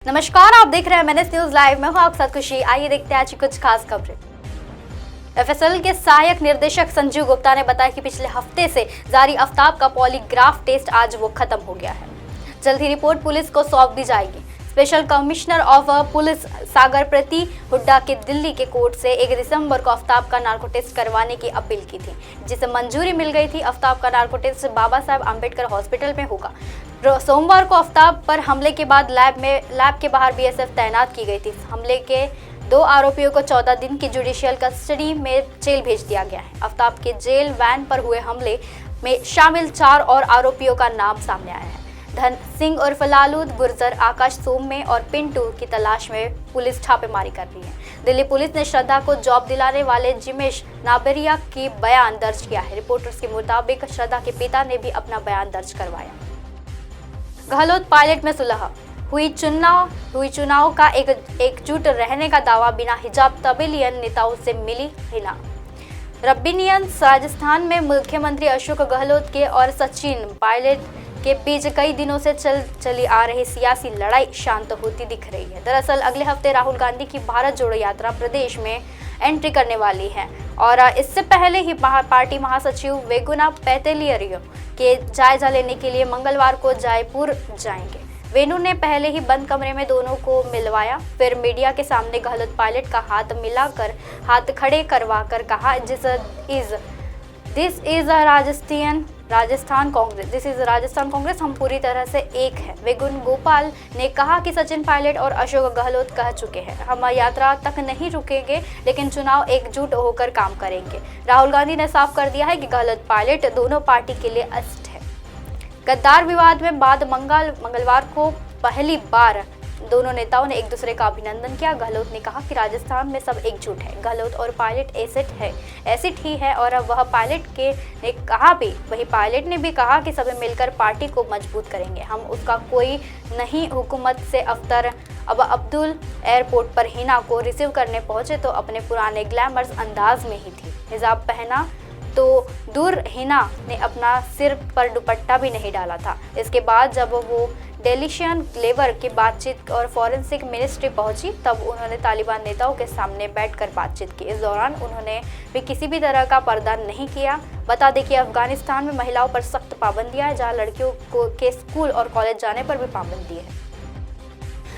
नमस्कार, आप देख रहे हैं MNS न्यूज लाइव। मैं हूं आपके साथ खुशी। आइए देखते हैं आज की कुछ खास खबरें। FSL के सहायक निर्देशक संजीव गुप्ता ने बताया कि पिछले हफ्ते से जारी आफ्ताब का पॉलीग्राफ टेस्ट आज वो खत्म हो गया है। जल्द ही रिपोर्ट पुलिस को सौंप दी जाएगी। स्पेशल कमिश्नर ऑफ पुलिस सागर प्रति हुड्डा के दिल्ली के कोर्ट से 1 दिसंबर को आफ्ताब का नार्को टेस्ट करवाने की अपील की थी, जिसे मंजूरी मिल गई थी। आफ्ताब का narco test Baba Saheb Ambedkar hospital में होगा। सोमवार को आफ्ताब पर हमले के बाद लैब के बाहर BSF तैनात की गई थी। हमले के 2 आरोपियों को 14 दिन की जुडिशियल कस्टडी में जेल भेज दिया गया है। आफ्ताब के जेल वैन पर हुए हमले में शामिल 4 और आरोपियों का नाम सामने आया है। धन सिंह उर्फ लालू, गुर्जर, आकाश सोमे और पिंटू की तलाश में पुलिस छापेमारी कर रही है। दिल्ली पुलिस ने श्रद्धा को जॉब दिलाने वाले जिमेश नाबरिया की बयान दर्ज किया है। रिपोर्टर्स के मुताबिक श्रद्धा के पिता ने भी अपना बयान दर्ज करवाया। गहलोत पायलट में सुलह हुई चुनाव का एकजुट रहने का दावा। बिना हिजाब तबलीगन नेताओं से मिली हिना। रब्बिनियन राजस्थान में मुख्यमंत्री अशोक गहलोत के और सचिन पायलट के बीच कई दिनों से चली आ रही सियासी लड़ाई शांत होती दिख रही है। दरअसल अगले हफ्ते राहुल गांधी की भारत जोड़ो यात्रा प्रदेश में एंट्री करने वाली है और इससे पहले ही पार्टी महासचिव वेगुना पैतेलियरियो के जायजा लेने के लिए मंगलवार को जयपुर जाएंगे। वेणु ने पहले ही बंद कमरे में दोनों को मिलवाया, फिर मीडिया के सामने गहलोत पायलट का हाथ खड़े करवाकर कहा, दिस इज राजस्थान कांग्रेस, हम पूरी तरह से एक है। वेणुगोपाल ने कहा कि सचिन पायलट और अशोक गहलोत कह चुके हैं, हम यात्रा तक नहीं रुकेंगे, लेकिन चुनाव एकजुट होकर काम करेंगे। राहुल गांधी ने साफ कर दिया है कि गहलोत पायलट दोनों पार्टी के लिए अस्ट है। गद्दार विवाद में बाद मंगलवार को पहली बार दोनों नेताओं ने एक दूसरे का अभिनंदन किया। गहलोत ने कहा कि राजस्थान में सब एकजुट है। गहलोत और पायलट एसिड ही है और वही पायलट ने भी कहा कि सभी मिलकर पार्टी को मजबूत करेंगे। हम उसका कोई नहीं। हुकूमत से अब अब्दुल एयरपोर्ट पर हिना को रिसीव करने पहुंचे तो अपने पुराने ग्लैमरस अंदाज में ही थी। हिजाब पहना तो दूर, हिना ने अपना सिर पर दुपट्टा भी नहीं डाला था। इसके बाद जब वो डेलिशियन लेवर की बातचीत और फॉरेंसिक मिनिस्ट्री पहुंची, तब उन्होंने तालिबान नेताओं के सामने बैठकर बातचीत की। इस दौरान उन्होंने भी किसी भी तरह का पर्दा नहीं किया। बता दें कि अफगानिस्तान में महिलाओं पर सख्त पाबंदियां हैं, जहां लड़कियों के स्कूल और कॉलेज जाने पर भी पाबंदी है।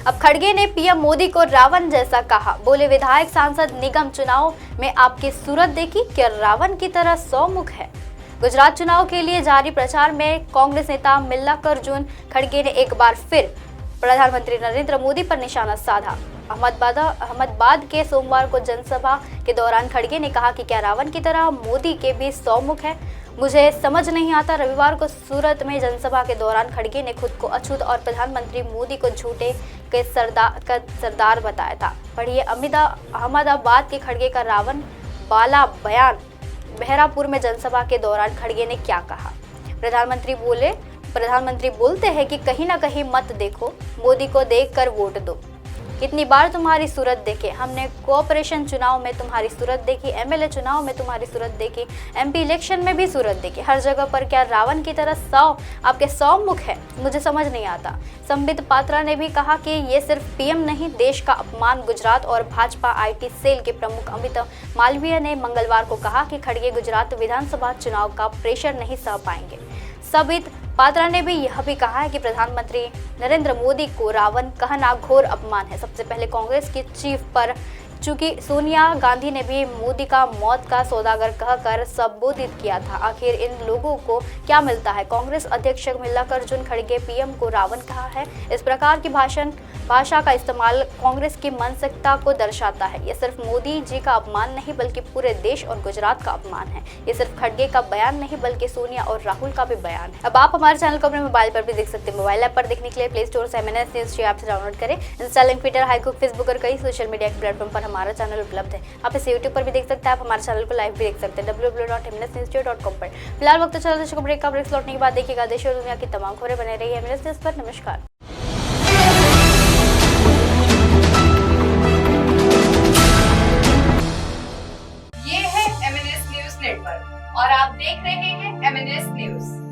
अब खड़गे ने PM मोदी को रावण जैसा कहा। बोले, विधायक सांसद निगम चुनाव में आपकी सूरत देखी, क्या रावण की तरह 100 मुख है। गुजरात चुनाव के लिए जारी प्रचार में कांग्रेस नेता मल्लिकार्जुन खड़गे ने एक बार फिर प्रधानमंत्री नरेंद्र मोदी पर निशाना साधा। अहमदाबाद के सोमवार को जनसभा के दौरान खड़गे ने कहा कि क्या रावण की तरह मोदी के भी 100 मुख है, मुझे समझ नहीं आता। रविवार को सूरत में जनसभा के दौरान खड़गे ने खुद को अछूत और प्रधानमंत्री मोदी को झूठे के सरदार बताया था। पढ़िए अहमदाबाद के खड़गे का रावण वाला बयान। बहरापुर में जनसभा के दौरान खड़गे ने क्या कहा। प्रधानमंत्री बोलते हैं कि कहीं ना कहीं मत देखो, मोदी को देखकर वोट दो। कितनी बार तुम्हारी सूरत देखे, हमने कोऑपरेशन चुनाव में तुम्हारी सूरत देखी, MLA चुनाव में तुम्हारी सूरत देखी, MP इलेक्शन में भी सूरत देखी। हर जगह पर क्या रावण की तरह आपके 100 मुख है, मुझे समझ नहीं आता। संबित पात्रा ने भी कहा कि ये सिर्फ PM नहीं, देश का अपमान। गुजरात और भाजपा IT सेल के प्रमुख अमित मालवीय ने मंगलवार को कहा कि खड़गे गुजरात विधानसभा चुनाव का प्रेशर नहीं सह पाएंगे। संबित पात्रा ने भी यह भी कहा है कि प्रधानमंत्री नरेंद्र मोदी को रावण कहना घोर अपमान है। सबसे पहले कांग्रेस की चीफ पर चूंकि सोनिया गांधी ने भी मोदी का मौत का सौदागर कहकर संबोधित किया था। आखिर इन लोगों को क्या मिलता है। कांग्रेस अध्यक्ष मल्लिकार्जुन खड़गे PM को रावण कहा है। इस प्रकार की भाषा का इस्तेमाल कांग्रेस की मानसिकता को दर्शाता है। ये सिर्फ मोदी जी का अपमान नहीं बल्कि पूरे देश और गुजरात का अपमान है। ये सिर्फ खड़गे का बयान नहीं बल्कि सोनिया और राहुल का भी बयान है। अब आप हमारे चैनल को अपने मोबाइल पर भी देख सकते हैं। मोबाइल ऐप पर देखने के लिए प्ले स्टोर से MNS न्यूज ऐप से डाउनलोड करें। इंस्टा, लिंक, ट्विटर, हाईकुक, फेसबुक और कई सोशल मीडिया के प्लेटफॉर्म पर हमारा चैनल उपलब्ध है। आप इसे YouTube पर भी देख सकते हैं। आप हमारे चैनल को लाइव भी देख सकते हैं www.mnsnews.com पर। फिलहाल वक्त चला दर्शकों ब्रेक का। ब्रेक लौटने के बाद देखिएगा देश और दुनिया की तमाम खबरें। बने रही है MNS न्यूज पर। नमस्कार। ये है MNS न्यूज नेटवर्क और आप देख रहे हैं MNS न्यूज।